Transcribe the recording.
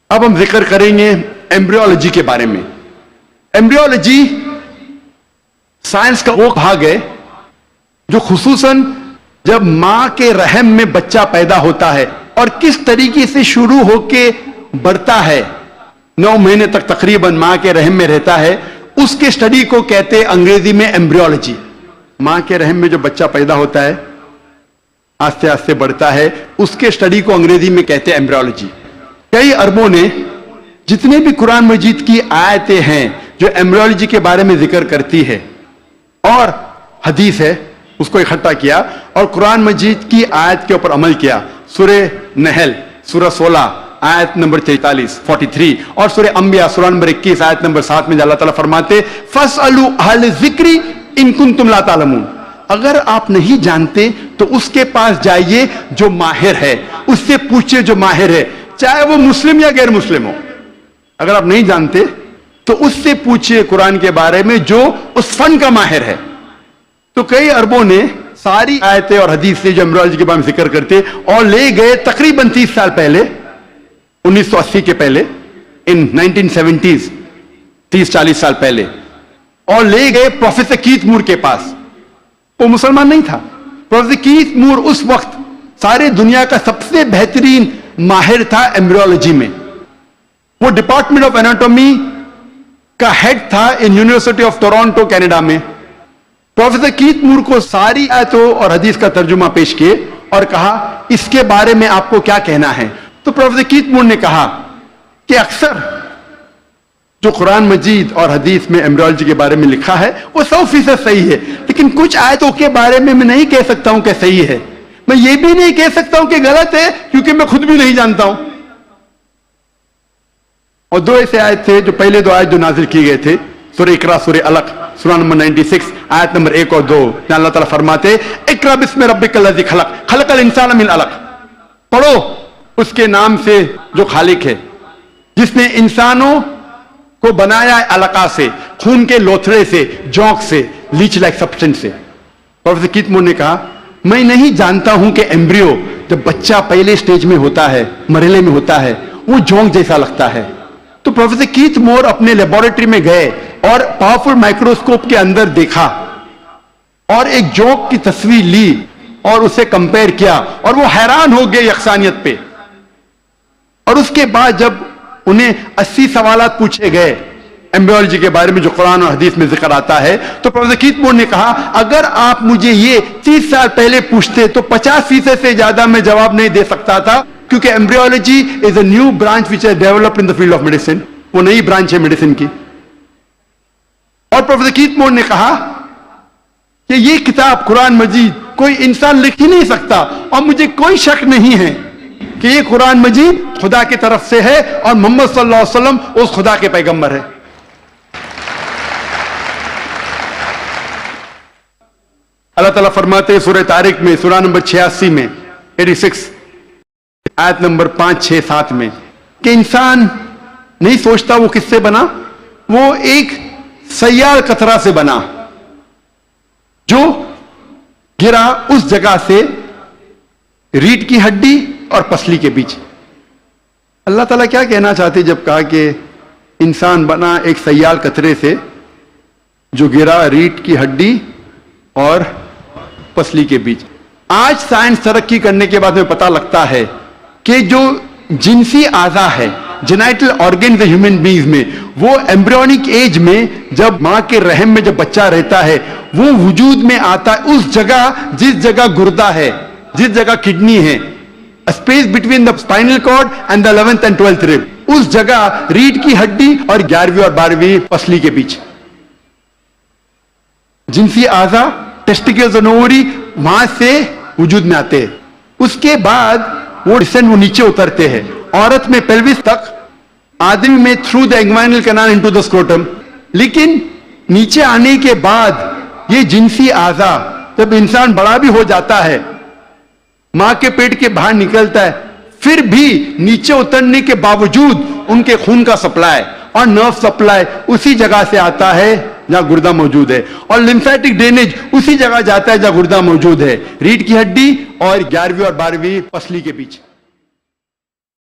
اب ہم ذکر کریں گے ایمبریولوجی کے بارے میں. ایمبریولوجی سائنس کا وہ بھاگ ہے جو خصوصاً جب ماں کے رحم میں بچہ پیدا ہوتا ہے اور کس طریقے سے شروع ہو کے بڑھتا ہے، 9 مہینے تک تقریباً ماں کے رحم میں رہتا ہے، اس کے سٹڈی کو کہتے ہیں انگریزی میں ایمبریولوجی. ماں کے رحم میں جو بچہ پیدا ہوتا ہے، آہستہ آہستہ بڑھتا ہے، اس کے سٹڈی کو انگریزی میں کہتے ہیں ایمبریولوجی. کئی اربوں نے جتنے بھی قرآن مجید کی آیتیں ہیں جو ایمبریولوجی کے بارے میں ذکر کرتی ہے اور حدیث ہے، اس کو اکٹھا کیا اور قرآن مجید کی آیت کے اوپر عمل کیا. سورہ نحل سورہ 16 آیت نمبر 43 اور سورہ انبیاء سورہ نمبر 21 آیت نمبر 7 میں اللہ تعالیٰ فرماتے فَاسْأَلُوا أَهْلَ الذِّكْرِ إِن كُنتُمْ لَا تَعْلَمُونَ. اگر آپ نہیں جانتے تو اس کے پاس جائیے جو ماہر ہے، اس سے پوچھئے جو ماہر ہے، چاہے وہ مسلم یا غیر مسلم ہو. اگر آپ نہیں جانتے تو اس سے پوچھئے قرآن کے بارے میں جو اس فن کا ماہر ہے. تو کئی اربوں نے ساری آیتیں اور حدیث سے جو ایمبریولوجی کے بارے میں ذکر کرتے اور لے گئے تقریباً 30 سال پہلے، 1980 کے پہلے، ان 1970s 30-40 سال پہلے، اور لے گئے پروفیسر کیتھ مور کے پاس. وہ مسلمان نہیں تھا. پروفیسر کیتھ مور اس وقت سارے دنیا کا سب سے بہترین ماہر تھا ایمبریولوجی میں. وہ ڈپارٹمنٹ آف ایناٹومی کا ہیڈ تھا in university of Toronto Canada میں. پروفیسر کیتھ مور کو ساری آیتوں اور حدیث کا ترجمہ پیش کیے اور کہا اس کے بارے میں آپ کو کیا کہنا ہے. تو پروفیسر کیتھ مور نے کہا کہ اکثر جو قرآن مجید اور حدیث میں ایمبریولوجی کے بارے میں لکھا ہے وہ 100% صحیح ہے، لیکن کچھ آیتوں کے بارے میں نہیں کہہ سکتا ہوں کہ صحیح ہے. میں یہ بھی نہیں کہہ سکتا ہوں کہ غلط ہے کیونکہ میں خود بھی نہیں جانتا ہوں. اور 2 ایسے آیت تھے جو پہلے 2 آیت جو نازل کی گئے تھے، سورہ اقرا سورہ علق سورہ نمبر 96 آیت نمبر 1 اور 2 جہاں اللہ تعالیٰ فرماتے اقرا بسم ربک الذی خلق خلق الانسان من علق. پڑھو اس کے نام سے جو خالق ہے جس نے انسانوں کو بنایا ہے علقہ سے، خون کے لوتھڑے سے، جونک سے، لیچ لائک سبسٹنس سے. پروفیسر کیتھ مور نے کہا میں نہیں جانتا ہوں کہ ایمبریو جب بچہ پہلے سٹیج میں ہوتا ہے، مرحلے میں ہوتا ہے، وہ جونک جیسا لگتا ہے. تو پروفیسر کیتھ مور اپنے لیبارٹری میں گئے اور پاورفل مائکروسکوپ کے اندر دیکھا اور ایک جونک کی تصویر لی اور اسے کمپیئر کیا اور وہ حیران ہو گئے یکسانیت پہ. اور اس کے بعد جب انہیں 80 سوالات پوچھے گئے ایمبریولوجی کے بارے میں جو قرآن اور حدیث میں ذکر آتا ہے، تو پروفیسر کیتھ مور نے کہا اگر آپ مجھے یہ 30 سال پہلے پوچھتے تو 50% سے زیادہ میں جواب نہیں دے سکتا تھا، کیونکہ embryology is a new branch which is developed in the field of medicine. وہ نئی برانچ ہے میڈیسن کی. اور پروفیسر کیتھ مور نے کہا کہ یہ کتاب قرآن مجید کوئی انسان لکھ ہی نہیں سکتا، اور مجھے کوئی شک نہیں ہے کہ یہ قرآن مجید خدا کی طرف سے ہے اور محمد صلی اللہ علیہ وسلم اس خدا کے پیغمبر ہے. اللہ تعالیٰ فرماتے ہیں سورہ طارق میں سورہ نمبر 86 میں 86 آیت نمبر 5 6 7 میں کہ انسان نہیں سوچتا وہ کس سے بنا، وہ ایک سیال قطرہ سے بنا جو گرا اس جگہ سے ریڑھ کی ہڈی اور پسلی کے بیچ. اللہ تعالیٰ کیا کہنا چاہتے جب کہا کہ انسان بنا ایک سیال قطرے سے جو گرا ریڑھ کی ہڈی اور پسلی کے بیچ. آج سائنس ترقی کرنے کے بعد ہمیں پتہ لگتا ہے کہ جو جنسی اعضا ہے، جینائٹل آرگنز ہیومن بینگز میں، وہ ایمبریونک ایج میں جب ماں کے رحم میں جب بچہ رہتا ہے وہ وجود میں آتا ہے اس جگہ جس جگہ گردہ ہے، جس جگہ کڈنی ہے، space between the spinal cord and the 11th and 12th rib، اس جگہ ریڑھ کی ہڈی اور 11ویں اور 12ویں پسلی کے بیچ. جنسی اعضا ٹیسٹیکلز اور اووری وہاں سے وجود میں آتے ہیں. اس کے بعد وہ ڈسینڈ وہ نیچے اترتے ہیں. عورت میں پیلوس تک، آدمی میں through the inguinal canal into the scrotum. لیکن نیچے آنے کے بعد یہ جنسی اعضا جب انسان بڑا بھی ہو جاتا ہے، ماں کے پیٹ کے باہر نکلتا ہے، پھر بھی نیچے اترنے کے باوجود ان کے خون کا سپلائی اور نرو سپلائی اسی جگہ سے آتا ہے جہاں گردہ موجود ہے، اور لمفیٹک ڈرینیج اسی جگہ جاتا ہے جہاں گردہ موجود ہے، ریڑھ کی ہڈی اور 11ویں اور 12ویں پسلی کے بیچ.